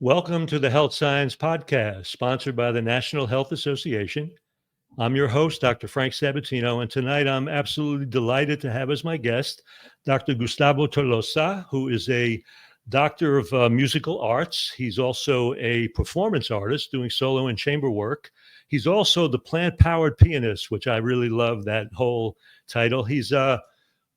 Welcome to the Health Science Podcast, sponsored by the National Health Association. I'm your host, Dr. Frank Sabatino, and tonight I'm absolutely delighted to have as my guest Dr. Gustavo Tolosa, who is a doctor of musical arts. He's also a performance artist doing solo and chamber work. He's also the plant-powered pianist, which I really love that whole title. He's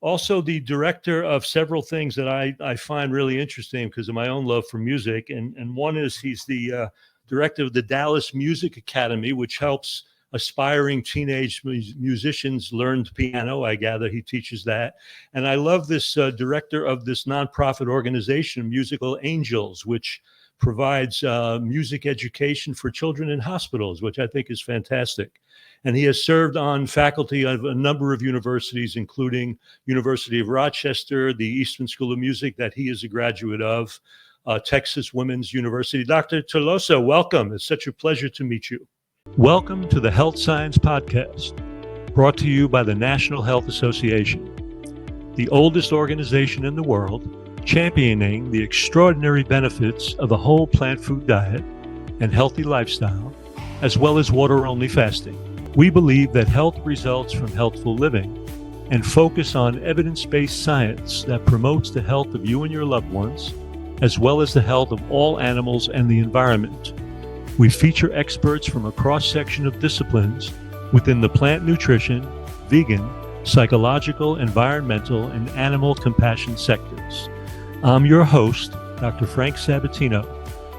also the director of several things that I find really interesting because of my own love for music. And one is he's the director of the Dallas Music Academy, which helps aspiring teenage musicians learn piano. I gather he teaches that. And I love this director of this nonprofit organization, Musical Angels, which provides music education for children in hospitals, which I think is fantastic. And he has served on faculty of a number of universities, including University of Rochester, the Eastman School of Music that he is a graduate of, Texas Women's University. Dr. Tolosa, welcome. It's such a pleasure to meet you. Welcome to the Health Science Podcast, brought to you by the National Health Association, the oldest organization in the world championing the extraordinary benefits of a whole plant food diet and healthy lifestyle, as well as water-only fasting. We believe that health results from healthful living and focus on evidence-based science that promotes the health of you and your loved ones, as well as the health of all animals and the environment. We feature experts from a cross-section of disciplines within the plant nutrition, vegan, psychological, environmental, and animal compassion sectors. I'm your host, Dr. Frank Sabatino,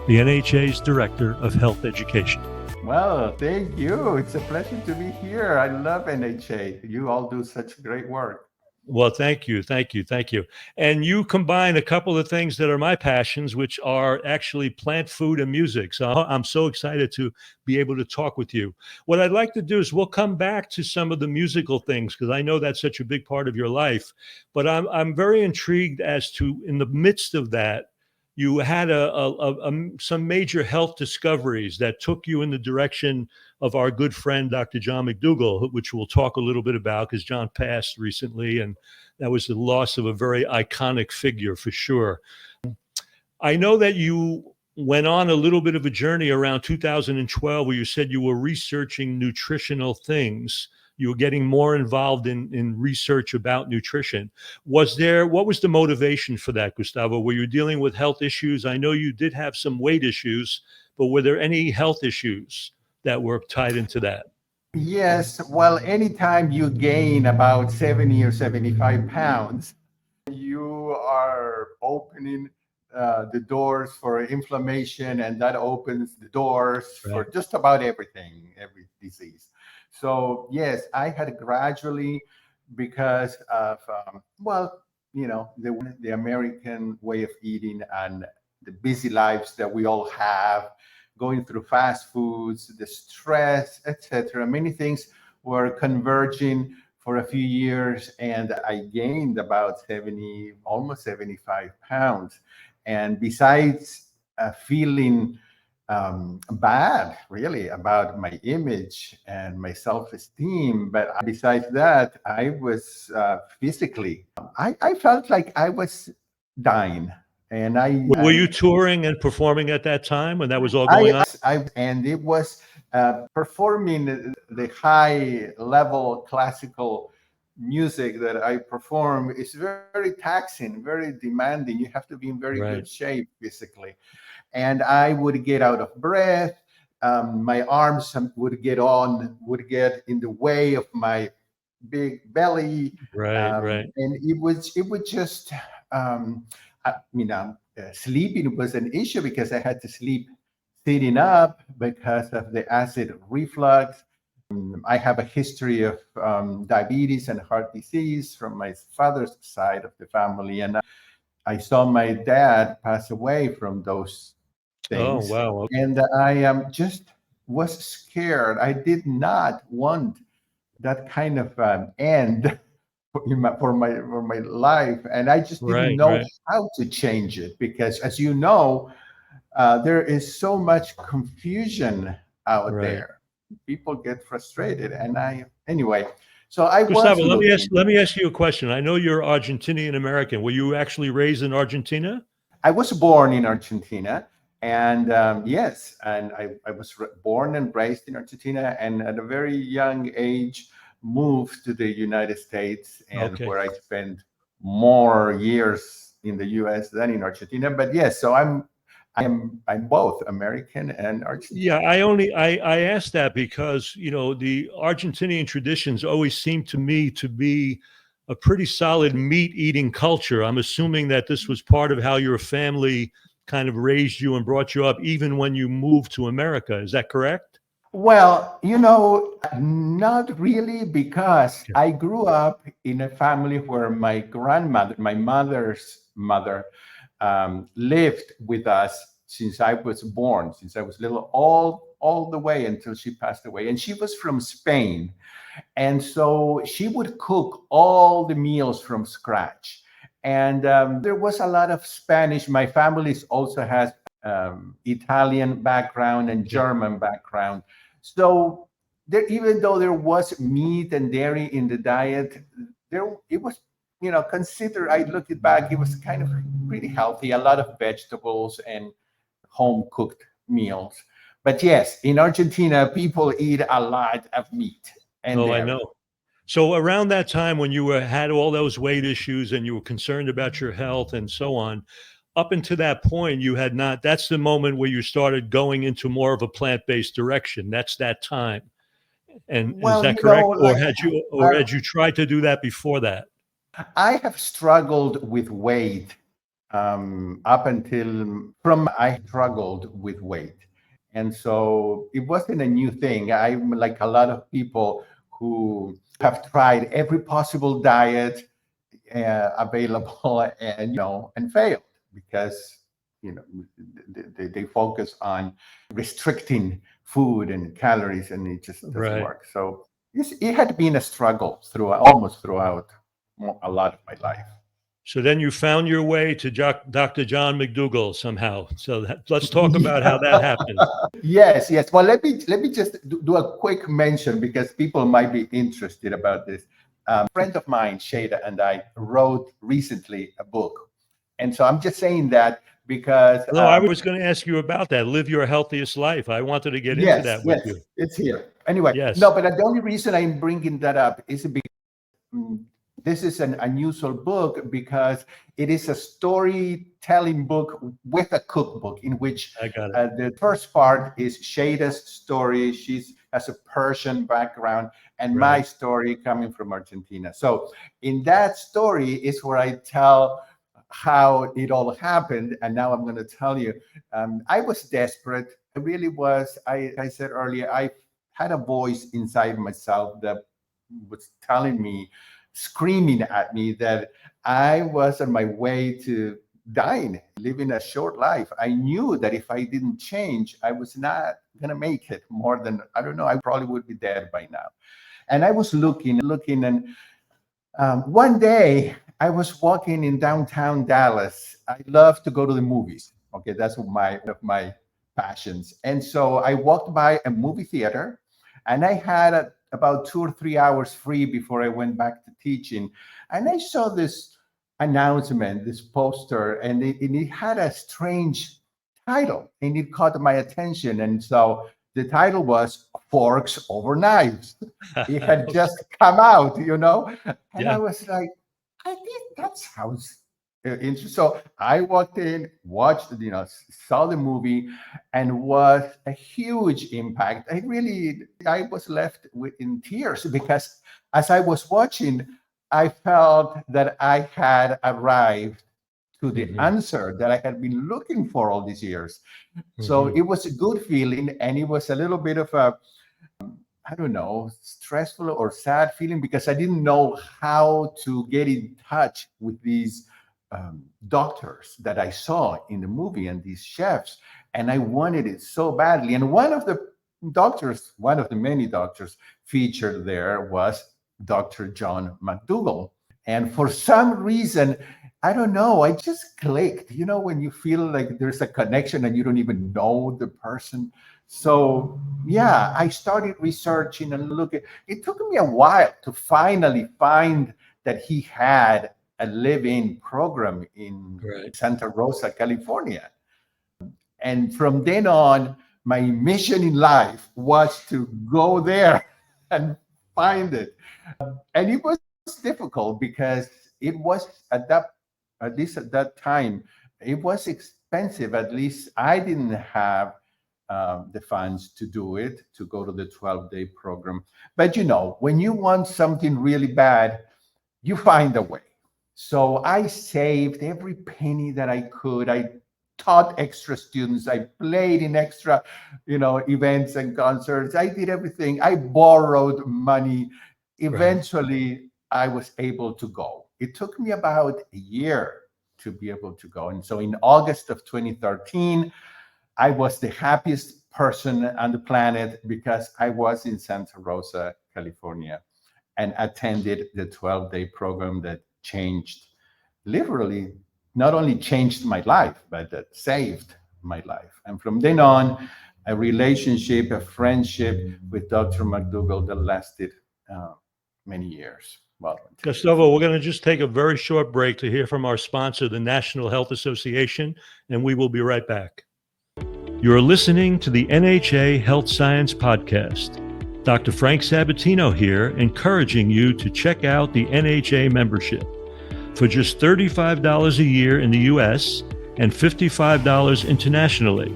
the NHA's Director of Health Education. Well, thank you. It's a pleasure to be here. I love NHA. You all do such great work. Well, thank you. And you combine a couple of things that are my passions, which are actually plant food and music. So I'm so excited to be able to talk with you. What I'd like to do is we'll come back to some of the musical things, because I know that's such a big part of your life. But I'm very intrigued as to, in the midst of that, you had some major health discoveries that took you in the direction of our good friend, Dr. John McDougal, which we'll talk a little bit about because John passed recently, and that was the loss of a very iconic figure for sure. I know that you went on a little bit of a journey around 2012 where you said you were researching nutritional things. You were getting more involved in research about nutrition. What was the motivation for that, Gustavo? Were you dealing with health issues? I know you did have some weight issues, but were there any health issues that were tied into that? Yes. Well, anytime you gain about 70 or 75 pounds, you are opening the doors for inflammation, and that opens the doors for just about everything, every disease. So yes, I had gradually, because of, the American way of eating and the busy lives that we all have, going through fast foods, the stress, etc. Many things were converging for a few years, and I gained about 70, almost 75 pounds. And besides feeling bad really about my image and my self-esteem, but besides that, I was physically, I felt like I was dying. And were you touring and performing at that time when that was all going on? And it was performing the high level classical music that I perform is very taxing, very demanding. You have to be in very good shape physically. And I would get out of breath. My arms would get in the way of my big belly. Right. And it would just, sleeping was an issue because I had to sleep sitting up because of the acid reflux. I have a history of diabetes and heart disease from my father's side of the family. And I saw my dad pass away from those things. Oh, wow. And I just was scared. I did not want that kind of end for my life, and I just didn't know how to change it, because, as you know, there is so much confusion out there. People get frustrated, and anyway. So Gustavo, let me ask you a question. I know you're Argentinian American. Were you actually raised in Argentina? I was born in Argentina, And yes, and I was born and raised in Argentina, and at a very young age moved to the United States, and Okay. where I spent more years in the U.S. than in Argentina. But yes, so I'm both American and Yeah, Argentine. I asked that because, the Argentinian traditions always seem to me to be a pretty solid meat eating culture. I'm assuming that this was part of how your family kind of raised you and brought you up even when you moved to America. Is that correct? Well, not really, because I grew up in a family where my grandmother, my mother's mother, lived with us since I was born, since I was little, all the way until she passed away. And she was from Spain. And so she would cook all the meals from scratch. And there was a lot of Spanish. My family also has Italian background and Yeah. German background. So there, even though there was meat and dairy in the diet, there it was, considered. I look it back, it was kind of pretty healthy. A lot of vegetables and home cooked meals. But yes, in Argentina, people eat a lot of meat and Oh, I dairy. know. So around that time when you had all those weight issues and you were concerned about your health and so on, up until that point, you had not. That's the moment where you started going into more of a plant-based direction. That's that time. And is Well, that correct? Or like uh, had you tried to do that before that? I have struggled with weight up until from I struggled with weight. And so it wasn't a new thing. I'm like a lot of people who have tried every possible diet available and, and failed because, you know, they focus on restricting food and calories, and it just doesn't Right. work. So it had been a struggle through almost throughout a lot of my life. So then you found your way to Dr. John McDougall somehow. So let's talk about how that happened. Yes, yes. Well, let me just do a quick mention because people might be interested about this. A friend of mine, Shada, and I wrote recently a book, and so I'm just saying that because No, I was going to ask you about that. Live your healthiest life. I wanted to get into yes, that with yes, you. it's here. Anyway, no, Yes, but the only reason I'm bringing that up is because mm, this is an unusual book because it is a storytelling book with a cookbook in which I got it. the first part is Shada's story. She's has a Persian background, and my Right. story coming from Argentina. So in that story is where I tell how it all happened. And now I'm going to tell you, I was desperate. I really was. I said earlier, I had a voice inside myself that was telling me, screaming at me that I was on my way to dying, living a short life. I knew that if I didn't change, I was not going to make it more than, I don't know, I probably would be dead by now. And I was looking, and one day I was walking in downtown Dallas. I love to go to the movies. Okay, that's one of my passions. And so I walked by a movie theater, and I had about 2 or 3 hours free before I went back to teaching. And I saw this announcement, this poster, and it had a strange title, and it caught my attention. And so the title was Forks Over Knives. It had Okay. just come out. And I Yeah. was like, I think that sounds interesting. So I walked in, watched, saw the movie, and was a huge impact. I was left in tears because as I was watching, I felt that I had arrived to the Hmm. answer that I had been looking for all these years. So Hmm. it was a good feeling, and it was a little bit of a, I don't know, stressful or sad feeling because I didn't know how to get in touch with these doctors that I saw in the movie and these chefs. And I wanted it so badly. And one of the many doctors featured there was Dr. John McDougall. And for some reason, I don't know, I just clicked. When you feel like there's a connection and you don't even know the person. So yeah, I started researching and looking. It took me a while to finally find that he had a live-in program in Right. Santa Rosa, California. And from then on, my mission in life was to go there and find it. And it was difficult because it was at least at that time, it was expensive. At least I didn't have the funds to do it, to go to the 12-day program. But when you want something really bad, you find a way. So I saved every penny that I could. I taught extra students. I played in extra, events and concerts. I did everything. I borrowed money. Right. Eventually, I was able to go. It took me about a year to be able to go. And so in August of 2013, I was the happiest person on the planet because I was in Santa Rosa, California, and attended the 12-day program that changed, literally, not only changed my life, but that saved my life. And from then on, a relationship, a friendship with Dr. McDougal that lasted many years. Well, Gustavo, we're going to just take a very short break to hear from our sponsor, the National Health Association, and we will be right back. You're listening to the NHA Health Science Podcast. Dr. Frank Sabatino here, encouraging you to check out the NHA membership. For just $35 a year in the US and $55 internationally,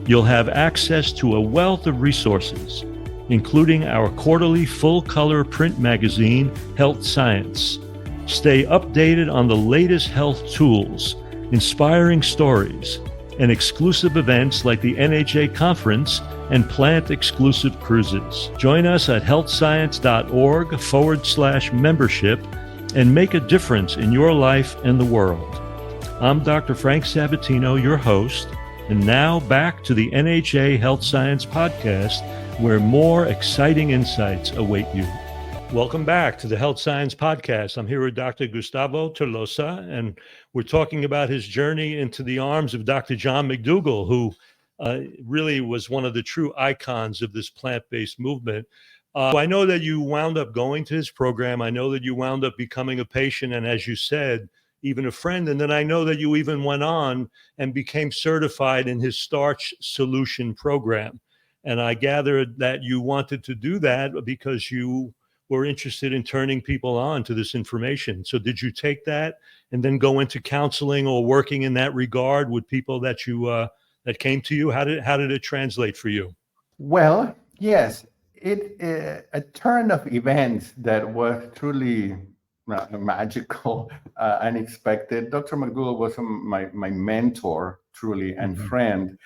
you'll have access to a wealth of resources, including our quarterly full-color print magazine, Health Science. Stay updated on the latest health tools, inspiring stories, and exclusive events like the NHA Conference and plant-exclusive cruises. Join us at healthscience.org/membership and make a difference in your life and the world. I'm Dr. Frank Sabatino, your host, and now back to the NHA Health Science Podcast, where more exciting insights await you. Welcome back to the Health Science Podcast. I'm here with Dr. Gustavo Tolosa, and we're talking about his journey into the arms of Dr. John McDougal, who really was one of the true icons of this plant-based movement. I know that you wound up going to his program. I know that you wound up becoming a patient, and as you said, even a friend. And then I know that you even went on and became certified in his Starch Solution program. And I gathered that you wanted to do that because you were interested in turning people on to this information. So did you take that and then go into counseling or working in that regard with people that you that came to you? How did it translate for you? Well, yes, a turn of events that was truly magical, unexpected. Dr. McDougal was my mentor, truly, and friend,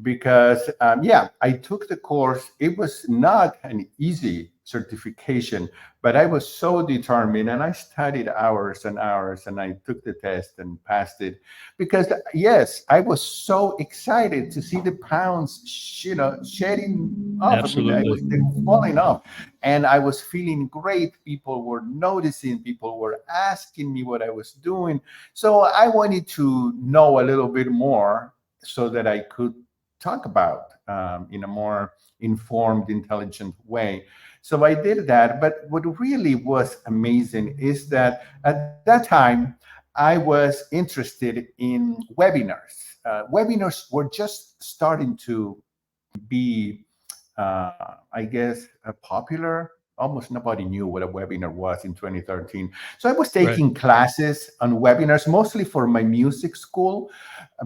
because I took the course. It was not an easy certification, but I was so determined, and I studied hours and hours, and I took the test and passed it because yes, I was so excited to see the pounds shedding off. Absolutely. I mean, they were falling off, and I was feeling great. People were noticing, people were asking me what I was doing, so I wanted to know a little bit more so that I could talk about in a more informed, intelligent way. So I did that. But what really was amazing is that at that time, I was interested in webinars. Webinars were just starting to be, I guess, popular. Almost nobody knew what a webinar was in 2013. So I was taking classes on webinars, mostly for my music school,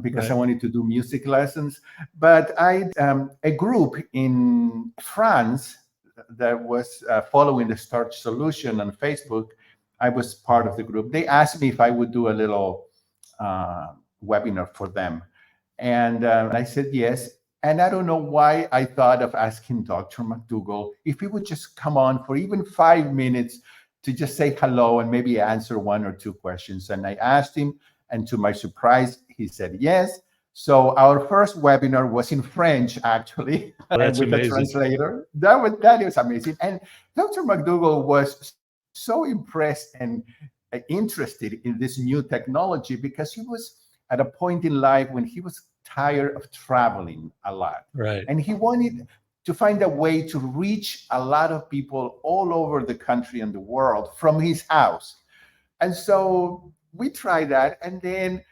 because I wanted to do music lessons. But a group in France that was following the Starch Solution on Facebook, I was part of the group. They asked me if I would do a little webinar for them. And I said yes. And I don't know why I thought of asking Dr. McDougal if he would just come on for even 5 minutes to just say hello and maybe answer 1 or 2 questions. And I asked him, and to my surprise, he said yes. So our first webinar was in French, actually, That's with amazing. a translator. That was amazing. And Dr. McDougal was so impressed and interested in this new technology because he was at a point in life when he was tired of traveling a lot. Right. And he wanted to find a way to reach a lot of people all over the country and the world from his house. And so we tried that. And then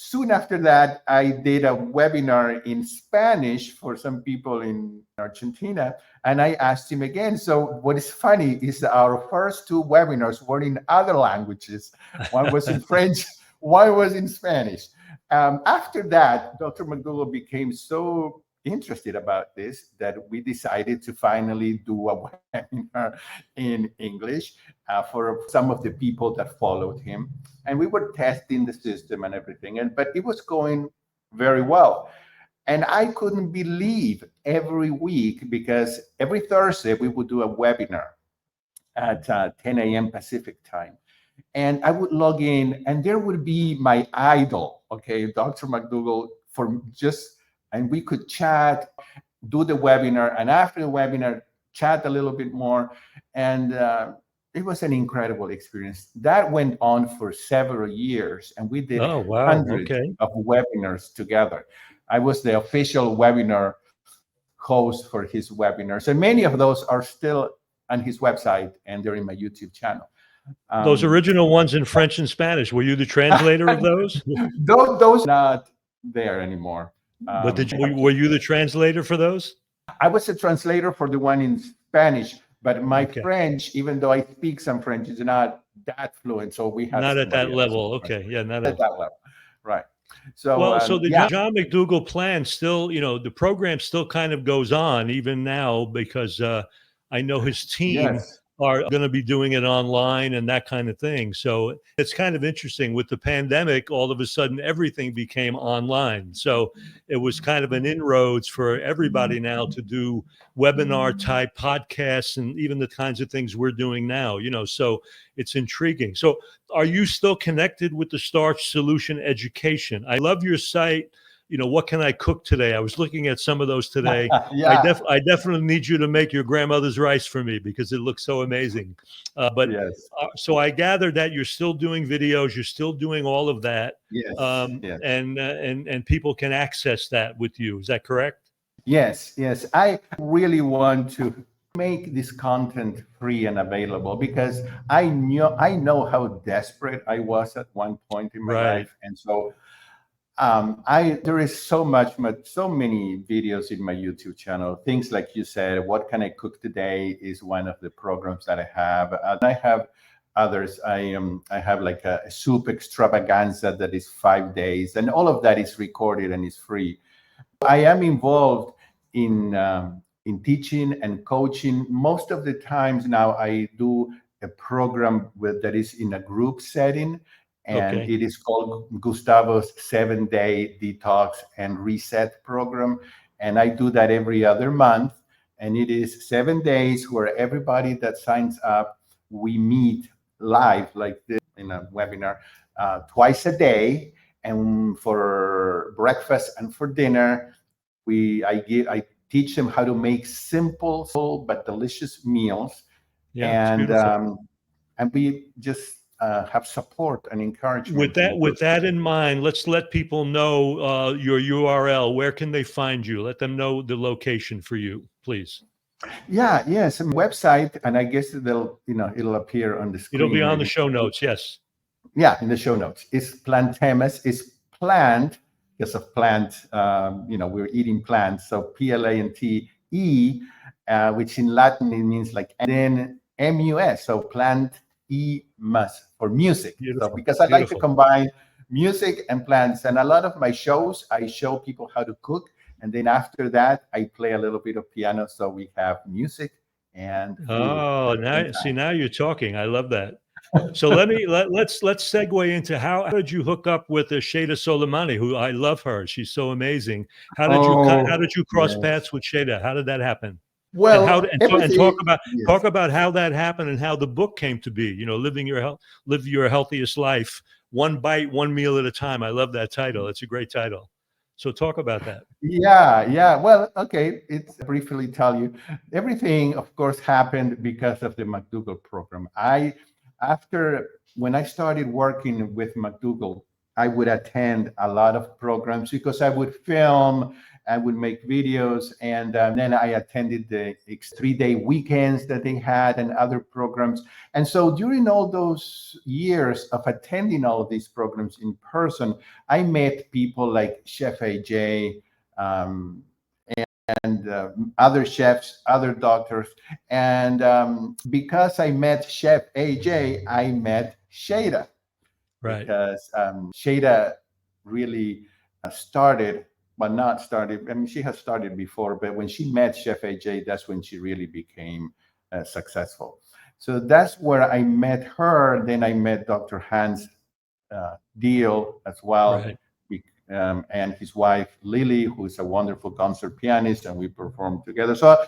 soon after that, I did a webinar in Spanish for some people in Argentina, and I asked him again. So what is funny is that our first two webinars were in other languages. One was in French, one was in Spanish. After that, Dr. McDougal became so interested about this that we decided to finally do a webinar in English for some of the people that followed him. And we were testing the system and everything, but it was going very well. And I couldn't believe every week, because every Thursday we would do a webinar at 10 a.m. Pacific time. And I would log in, and there would be my idol, okay, Dr. McDougal, and we could chat, do the webinar, and after the webinar, chat a little bit more. And it was an incredible experience. That went on for several years, and we did hundreds of webinars together. I was the official webinar host for his webinars, and many of those are still on his website, and they're in my YouTube channel. Those original ones in French and Spanish, were you the translator of those? Those are not there anymore. But were you the translator for those? I was a translator for the one in Spanish, but my French, even though I speak some French, is not that fluent. So we have not at that level. Okay, yeah, not at that level, right? So well, so the John McDougal plan still, the program still kind of goes on even now, because I know his team are going to be doing it online and that kind of thing. So it's kind of interesting. With the pandemic, all of a sudden everything became online. So it was kind of an inroads for everybody now to do webinar type podcasts and even the kinds of things we're doing now, so it's intriguing. So are you still connected with the Starch Solution education? I love your site. What can I cook today? I was looking at some of those today. I definitely need you to make your grandmother's rice for me, because it looks so amazing. So I gathered that you're still doing videos, you're still doing all of that. And people can access that with you. Is that correct? Yes. I really want to make this content free and available, because I know how desperate I was at one point in my life. And so there is so many videos in my YouTube channel. Things like you said, what can I cook today is one of the programs that I have. And I have others. I have like a soup extravaganza that is 5 days, and all of that is recorded and is free. I am involved in teaching and coaching. Most of the times now I do a program that is in a group setting. And it is called Gustavo's 7-day detox and reset program. And I do that every other month. And it is 7 days where everybody that signs up, we meet live like this in a webinar twice a day. And for breakfast and for dinner, I teach them how to make simple but delicious meals. And we just have support and encouragement. With that in mind, let's let people know your URL. Where can they find you? Let them know the location for you, please. Yes, a website, and I guess it'll appear on the screen. It'll be on the show notes. Yes. Yeah, in the show notes. It's Plantemas. It's plant because of plant. We're eating plants. So PLANTE, which in Latin it means like, and then MUS. So plant. E-mus for music. So because I like to combine music and plants, and a lot of my shows, I show people how to cook, and then after that, I play a little bit of piano. So we have music and food. Now you're talking. I love that. So let's segue into how did you hook up with Shada Soleimani, who I love her. She's so amazing. How did you cross paths with Shada? How did that happen? Well, talk about how that happened and how the book came to be. Live your healthiest life, one bite, one meal at a time. I love that title. It's a great title. So talk about that. Yeah. Well, okay. It's briefly tell you. Everything, of course, happened because of the McDougal program. When I started working with McDougal, I would attend a lot of programs because I would film I would make videos. And then I attended the 3-day weekends that they had and other programs. And so during all those years of attending all of these programs in person, I met people like Chef AJ, and other chefs, other doctors. And because I met Chef AJ, I met Shada, Right. because Shada really started, but not started. I mean, she has started before, but when she met Chef AJ, that's when she really became successful. So that's where I met her. Then I met Dr. Hans Deal as well, Right. and his wife Lily, who is a wonderful concert pianist, and we performed together. So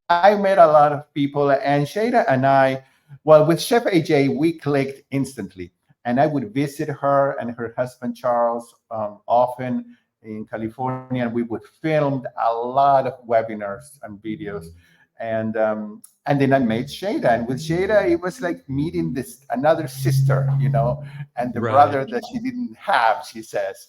I met a lot of people, and Shada and I, well, with Chef AJ, we clicked instantly. And I would visit her and her husband Charles often in California, and we would film a lot of webinars and videos. And then I met Shada, and with Shada, it was like meeting this another sister, and the Right. brother that she didn't have. She says,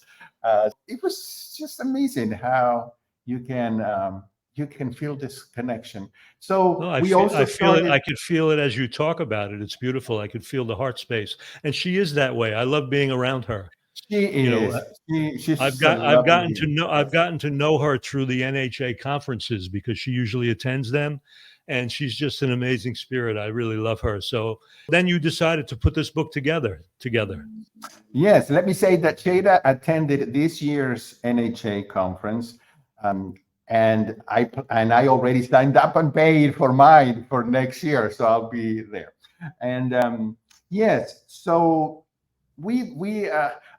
it was just amazing how you can feel this connection. So No, we also I feel it. started. I could feel it as you talk about it. It's beautiful. I could feel the heart space, and she is that way. I love being around her. She You know, is. She's a lovely. I've Yes. gotten to know her through the NHA conferences because she usually attends them, and she's just an amazing spirit. I really love her. So then you decided to put this book together. Yes, let me say that Shada attended this year's NHA conference, and I already signed up and paid for mine for next year, so I'll be there. And yes, so we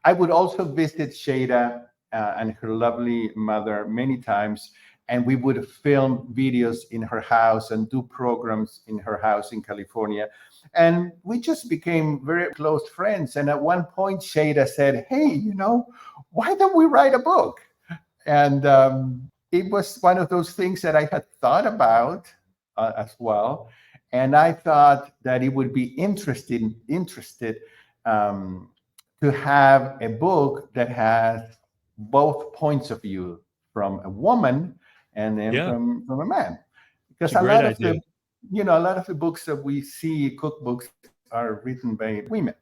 I would also visit Shada and her lovely mother many times, and we would film videos in her house and do programs in her house in California. And we just became very close friends. And at one point, Shada said, "Hey, why don't we write a book?" And it was one of those things that I had thought about as well. And I thought that it would be interested to have a book that has both points of view, from a woman and then Yeah, from a man, it's because a great idea. a lot of the books that we see, cookbooks, are written by women.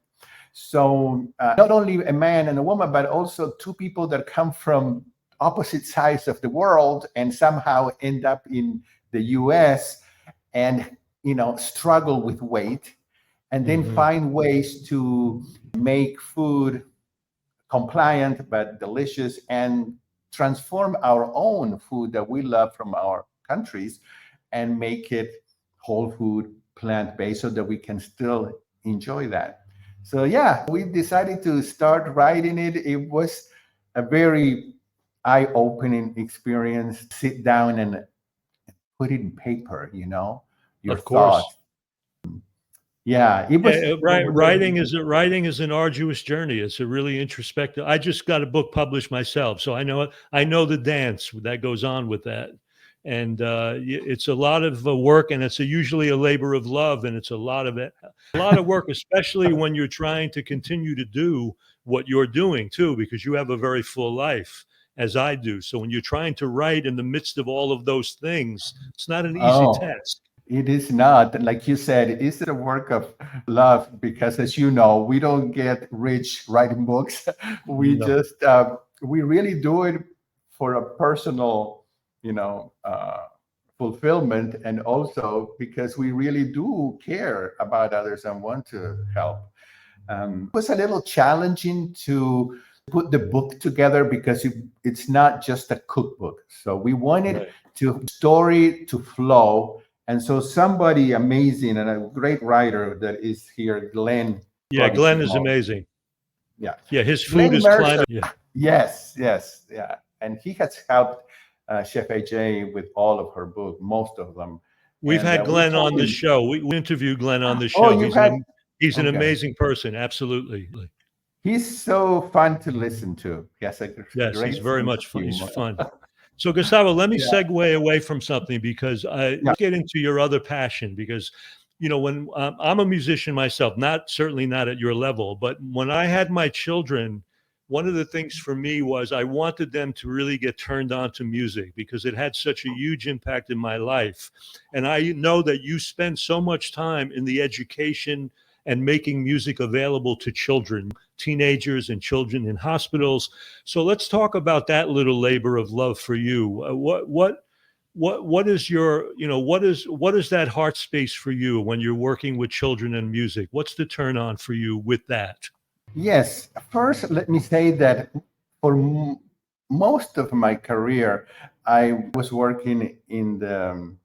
So not only a man and a woman, but also two people that come from opposite sides of the world and somehow end up in the US and struggle with weight, and then Mhm. find ways to make food compliant but delicious, and transform our own food that we love from our countries and make it whole food, plant-based, so that we can still enjoy that. So yeah, we decided to start writing it. It was a very eye-opening experience. Sit down and put it in paper, your Of course. thoughts. Yeah, it was Writing is an arduous journey. It's a really introspective. I just got a book published myself, so I know the dance that goes on with that, and it's a lot of work, and it's usually a labor of love, and it's a lot of work, especially when you're trying to continue to do what you're doing too, because you have a very full life, as I do. So when you're trying to write in the midst of all of those things, it's not an easy oh, task. it is not, like you said, it is a work of love, because, as you know, we don't get rich writing books. We No. just, we really do it for a personal, fulfillment, and also because we really do care about others and want to help. It was a little challenging to put the book together, because it's not just a cookbook. So we wanted Right. story to flow. And so somebody amazing and a great writer that is here, Glenn, Yeah, probably Glenn should is know. amazing. Yeah. Yeah, his food Glenn is Mercer. climate. Yeah. Yes, yes, yeah. And he has helped Chef AJ with all of her book, most of them. We've And had we Glenn told on the him, show. We interviewed Glenn on the oh, show. you've had, He's an okay. amazing person. Absolutely. He's so fun to listen to. He has a Yes, he's great very sense of much fun. He's humor. fun. So Gustavo, let me Yeah, segue away from something because yeah. let's get into your other passion because when I'm a musician myself, certainly not at your level, but when I had my children, one of the things for me was I wanted them to really get turned on to music because it had such a huge impact in my life. And I know that you spend so much time in the education and making music available to children, teenagers and children in hospitals. So let's talk about that little labor of love for you. What is your, what is that heart space for you when you're working with children and music? What's the turn on for you with that? Yes, first, let me say that for most of my career, I was working in the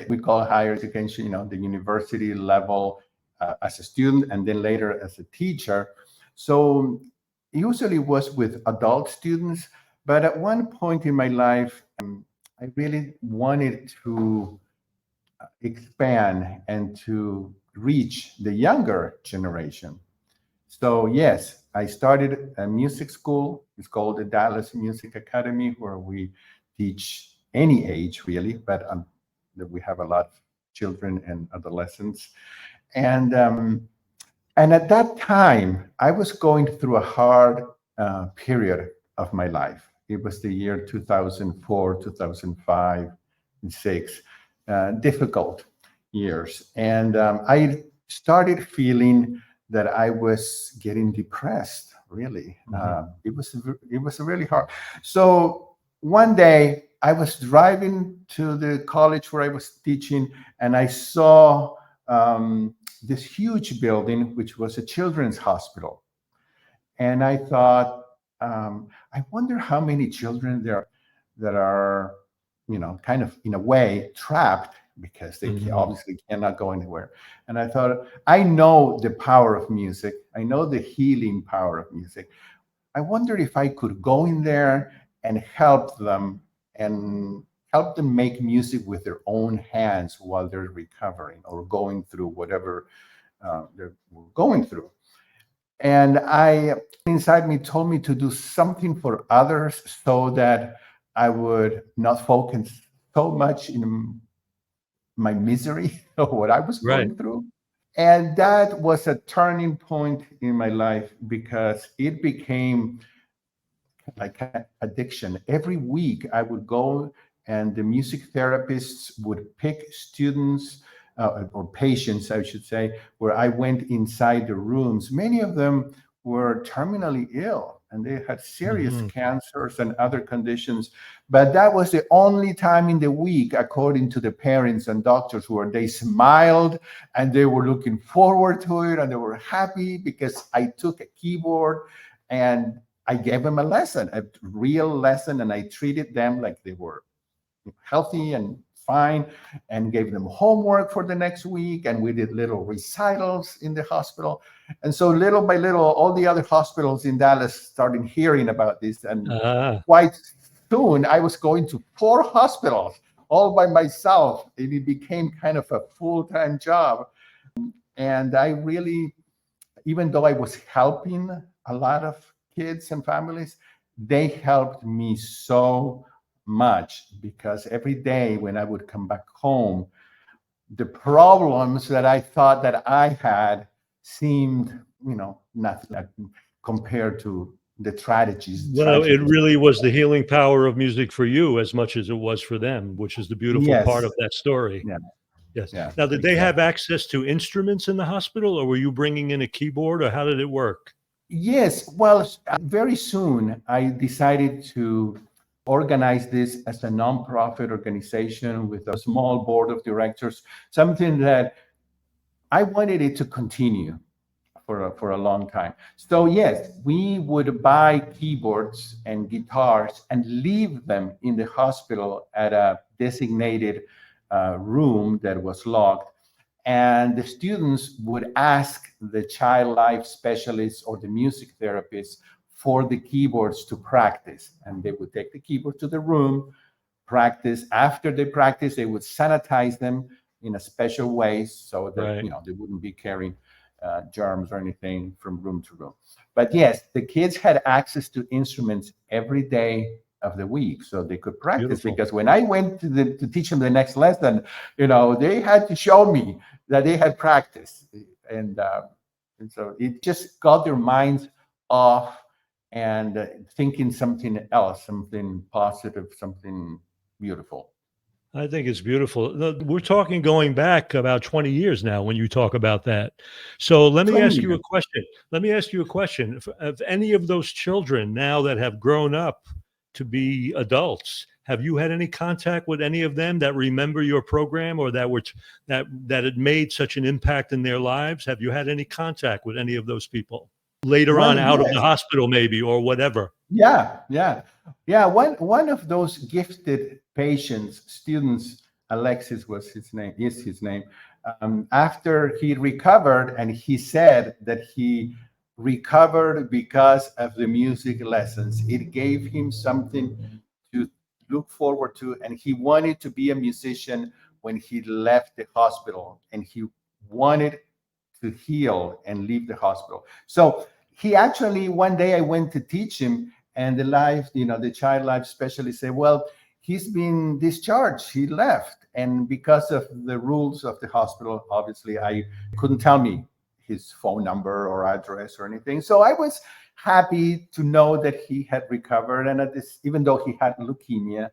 we call higher education, the university level as a student and then later as a teacher. So usually was with adult students, but at one point in my life, I really wanted to expand and to reach the younger generation. So yes, I started a music school. It's called the Dallas Music Academy, where we teach any age really, but we have a lot of children and adolescents. And at that time, I was going through a hard period of my life. It was the year 2004, 2005, and six, difficult years, and I started feeling that I was getting depressed. Really, it was really hard. So one day I was driving to the college where I was teaching, and I saw this huge building, which was a children's hospital, and I thought, I wonder how many children there that are, kind of in a way trapped because they obviously cannot go anywhere. And I thought, I know the power of music. I know the healing power of music. I wondered if I could go in there and help them make music with their own hands while they're recovering or going through whatever they're going through. And I, inside me, told me to do something for others so that I would not focus so much in my misery of what I was Right. going through. And that was a turning point in my life because it became like an addiction. Every week I would go and the music therapists would pick students or patients, I should say, where I went inside the rooms. Many of them were terminally ill and they had serious cancers and other conditions. But that was the only time in the week, according to the parents and doctors, where they smiled and they were looking forward to it and they were happy because I took a keyboard and I gave them a lesson, a real lesson, and I treated them like they were healthy and fine, and gave them homework for the next week. And we did little recitals in the hospital. And so little by little, all the other hospitals in Dallas started hearing about this. And quite soon, I was going to 4 hospitals all by myself. And it became kind of a full-time job. And I really, even though I was helping a lot of kids and families, they helped me so much because every day when I would come back home, the problems that I thought that I had seemed, nothing compared to the tragedies. Well, it really was the healing power of music for you as much as it was for them, which is the beautiful part of Yes. that story. Yeah. Yes. Yeah. Now, did they Exactly. have access to instruments in the hospital, or were you bringing in a keyboard, or how did it work? Yes. Well, very soon I decided to organize this as a nonprofit organization with a small board of directors, something that I wanted it to continue for a long time. So yes, we would buy keyboards and guitars and leave them in the hospital at a designated room that was locked. And the students would ask the child life specialist or the music therapist for the keyboards to practice. And they would take the keyboard to the room, practice. After they practice, they would sanitize them in a special way so that Right. they wouldn't be carrying germs or anything from room to room. But yes, the kids had access to instruments every day of the week, so they could practice. Beautiful. Because when I went to teach them the next lesson, they had to show me that they had practiced, and so it just got their minds off and thinking something else, something positive, something beautiful. I think it's beautiful. We're talking going back about 20 years now when you talk about that. So let me 20 ask you a years. question. Let me ask you a question. If any of those children now that have grown up to be adults, have you had any contact with any of them that remember your program or that it made such an impact in their lives? Have you had any contact with any of those people later on Well, out of the yes. hospital maybe or whatever? Yeah, yeah, yeah. One of those gifted patients, students, Alexis was his name, is his name. After he recovered, and he said that he recovered because of the music lessons. It gave him something to look forward to, and he wanted to be a musician when he left the hospital, and he wanted to heal and leave the hospital. So he actually, one day I went to teach him, and the child life specialist said, well, he's been discharged, he left. And because of the rules of the hospital, obviously I couldn't tell me his phone number or address or anything. So I was happy to know that he had recovered. And even though he had leukemia,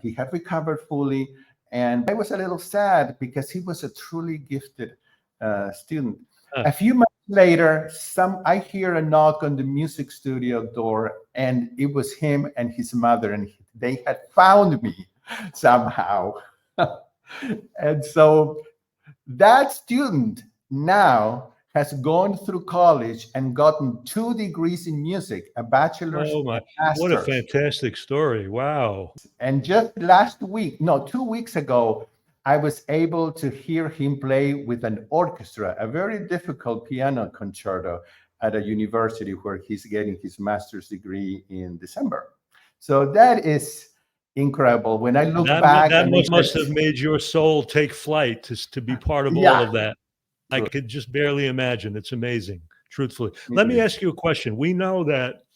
he had recovered fully. And I was a little sad because he was a truly gifted student. Huh. A few months later, I hear a knock on the music studio door, and it was him and his mother, and they had found me somehow. And so that student now has gone through college and gotten 2 degrees in music, a bachelor's Oh and my, what a master's. fantastic story. Wow. And just last week, no, 2 weeks ago, I was able to hear him play with an orchestra, a very difficult piano concerto at a university where he's getting his master's degree in December. So that is incredible. When I look back, That I mean, must have made your soul take flight to be part of all yeah, of that. I true. could just barely imagine. It's amazing, truthfully. It Let me is. ask you a question. We know that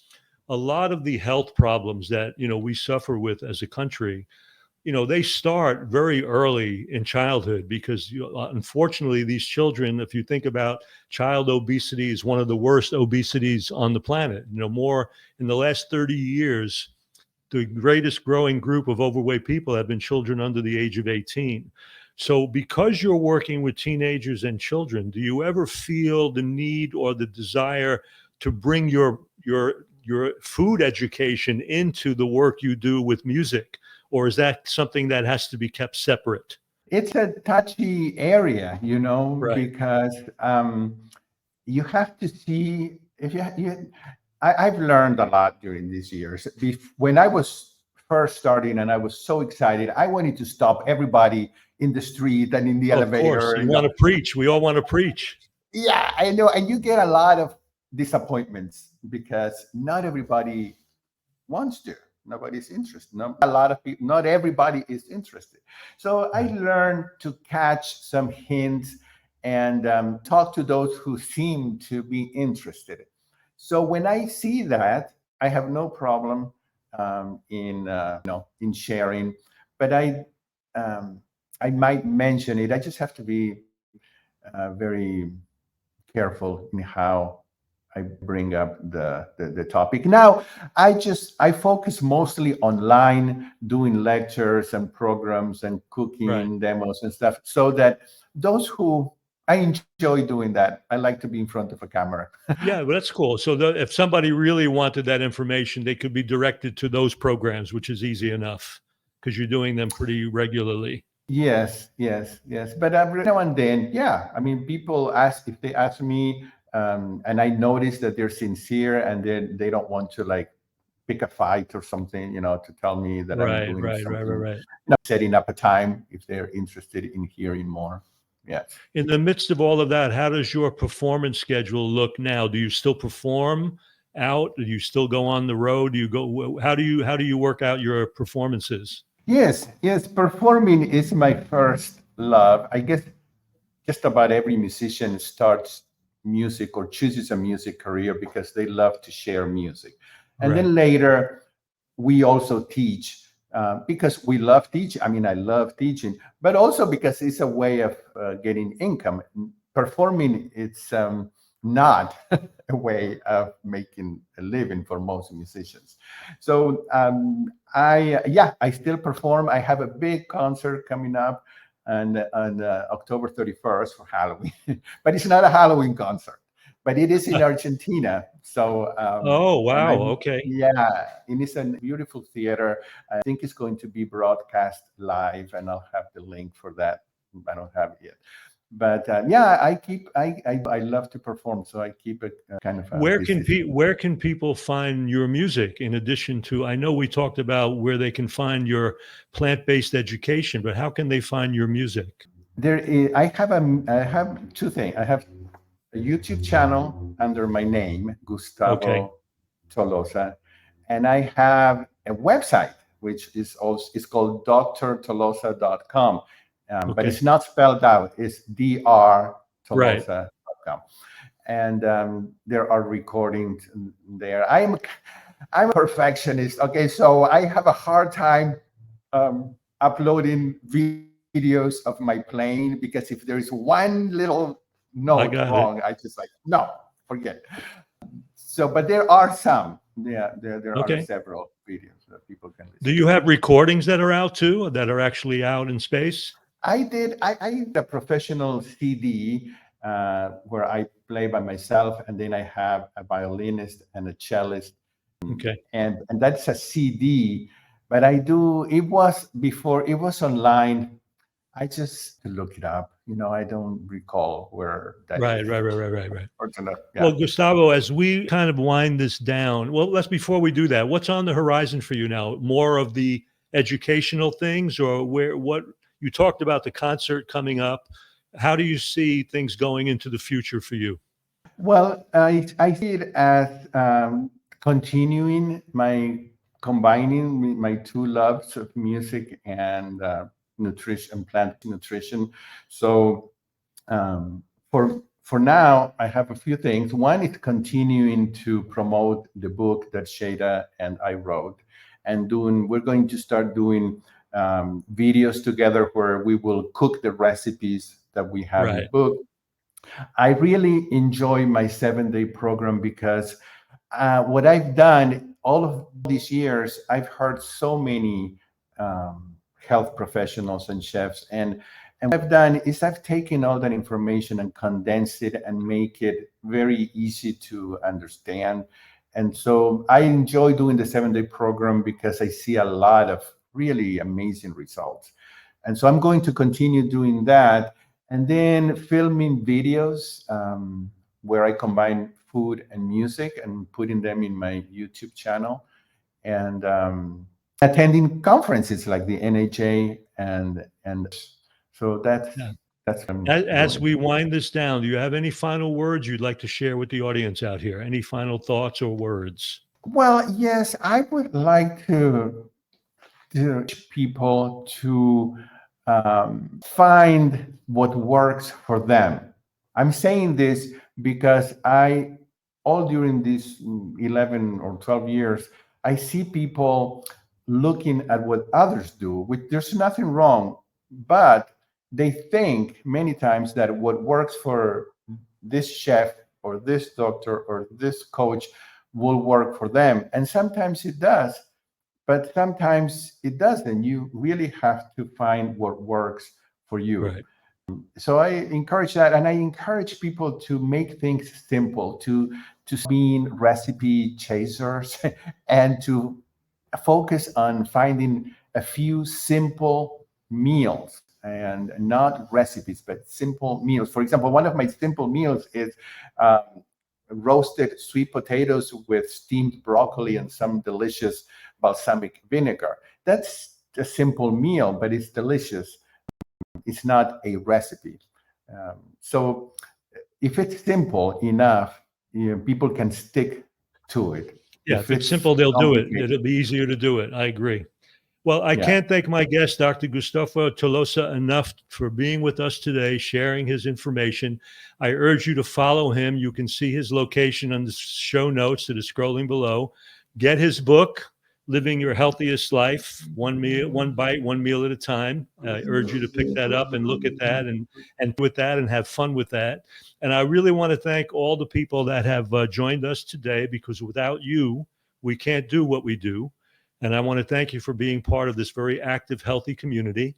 a lot of the health problems that, we suffer with as a country, they start very early in childhood because unfortunately these children, if you think about child obesity, is one of the worst obesities on the planet. More in the last 30 years, the greatest growing group of overweight people have been children under the age of 18. So because you're working with teenagers and children, do you ever feel the need or the desire to bring your food education into the work you do with music? Or is that something that has to be kept separate? It's a touchy area, Right. because you have to see if I've learned a lot during these years. When I was first starting and I was so excited, I wanted to stop everybody in the street and in the Of course, elevator. you want to preach. We all want to preach. Yeah, I know. And you get a lot of disappointments because not everybody wants to. Nobody's interested. A lot of people, not everybody is interested. So I learned to catch some hints and talk to those who seem to be interested. So when I see that, I have no problem in sharing, but I might mention it. I just have to be very careful in how I bring up the topic. Now, I focus mostly online, doing lectures and programs and Right. cooking demos and stuff, so that those who I enjoy doing that. I like to be in front of a camera. Yeah, well, that's cool. So if somebody really wanted that information, they could be directed to those programs, which is easy enough because you're doing them pretty regularly. Yes, yes, yes. But every now and then, yeah. I mean, people ask if they ask me, and I notice that they're sincere and they don't want to like pick a fight or something, to tell me that I'm Right, doing right, right, right, something, right. setting up a time if they're interested in hearing more. Yes. In the midst of all of that, how does your performance schedule look now? Do you still perform out? Do you still go on the road? Do you go? How do you work out your performances? Yes, yes. Performing is my first love. I guess just about every musician starts music or chooses a music career because they love to share music. And Right. then later, we also teach because we love teaching. I mean, I love teaching, but also because it's a way of getting income. Performing, not a way of making a living for most musicians. So I still perform. I have a big concert coming up on October 31st for Halloween, but it's not a Halloween concert, but it is in Argentina. So Oh, and wow. I'm Okay. yeah, and it's a beautiful theater. I think it's going to be broadcast live, and I'll have the link for that. I don't have it yet, but I love to perform, so I keep it kind of busy. Where can people find your music in addition to, I know we talked about where they can find your plant-based education, but how can they find your music? I have two things. I have a YouTube channel under my name, Okay. Gustavo Tolosa, and I have a website which is also it's called drtolosa.com, but Okay. it's not spelled out. It's Right. drtolosa.com, and there are recordings there. I'm a perfectionist. Okay, so I have a hard time uploading videos of my playing because if there is one little I note got it. wrong, I just like no, forget it. So, but there are some. Yeah, there are Okay. several videos that people can Do listen you to. have recordings that are out too, that are actually out in space? I did a professional CD where I play by myself, and then I have a violinist and a cellist, Okay. and that's a CD. But I do. It was before it was online. I just look it up. I don't recall where that Right, is. right, right, right, right, right. Unfortunately, Well, yeah. Gustavo, as we kind of wind this down, well, let's before we do that, what's on the horizon for you now? More of the educational things, or what you talked about the concert coming up. How do you see things going into the future for you? Well, I see it as continuing my combining my two loves of music and nutrition, plant nutrition. So for now, I have a few things. One is continuing to promote the book that Shada and I wrote, and doing. We're going to start doing videos together where we will cook the recipes that we have in the Right. book. I really enjoy my 7-day program because what I've done all of these years, I've heard so many health professionals and chefs, and what I've done is I've taken all that information and condensed it and make it very easy to understand. And so I enjoy doing the 7-day program because I see a lot of really amazing results. And so I'm going to continue doing that, and then filming videos where I combine food and music and putting them in my YouTube channel, and attending conferences like the NHA, and so Yeah. that's what I'm As doing. we wind this down, do you have any final words you'd like to share with the audience out here? Any final thoughts or words? Well, yes, I would like to urge people to find what works for them. I'm saying this because all during these 11 or 12 years, I see people looking at what others do, which there's nothing wrong, but they think many times that what works for this chef or this doctor or this coach will work for them. And sometimes it does, but sometimes it doesn't. You really have to find what works for you. Right. So I encourage that, and I encourage people to make things simple, to being recipe chasers, and to focus on finding a few simple meals, and not recipes, but simple meals. For example, one of my simple meals is um, roasted sweet potatoes with steamed broccoli and some delicious balsamic vinegar. That's a simple meal, but it's delicious. It's not a recipe. So if it's simple enough, people can stick to it. Yeah, If if it's it's simple, they'll do it. complicated, It'll be easier to do it. I agree. Well, I yeah. can't thank my guest, Dr. Gustavo Tolosa, enough for being with us today, sharing his information. I urge you to follow him. You can see his location on the show notes that is scrolling below. Get his book, Living Your Healthiest Life, one bite, one meal at a time. I urge you to pick that up and look at that and with that and have fun with that. And I really want to thank all the people that have joined us today, because without you, we can't do what we do. And I want to thank you for being part of this very active, healthy community.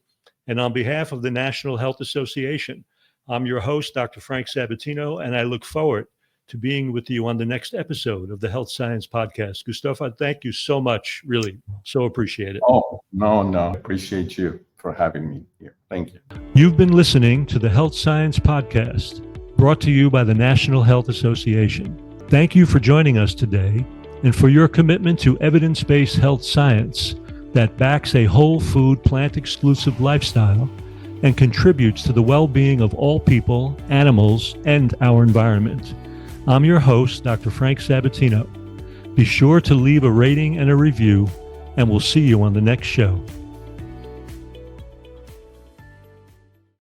And on behalf of the National Health Association, I'm your host, Dr. Frank Sabatino, and I look forward to being with you on the next episode of the Health Science Podcast. Gustavo, thank you so much. Really, so appreciate it. Oh, no. Appreciate you for having me here. Thank you. You've been listening to the Health Science Podcast, brought to you by the National Health Association. Thank you for joining us today and for your commitment to evidence-based health science that backs a whole food, plant-exclusive lifestyle and contributes to the well-being of all people, animals, and our environment. I'm your host, Dr. Frank Sabatino. Be sure to leave a rating and a review, and we'll see you on the next show.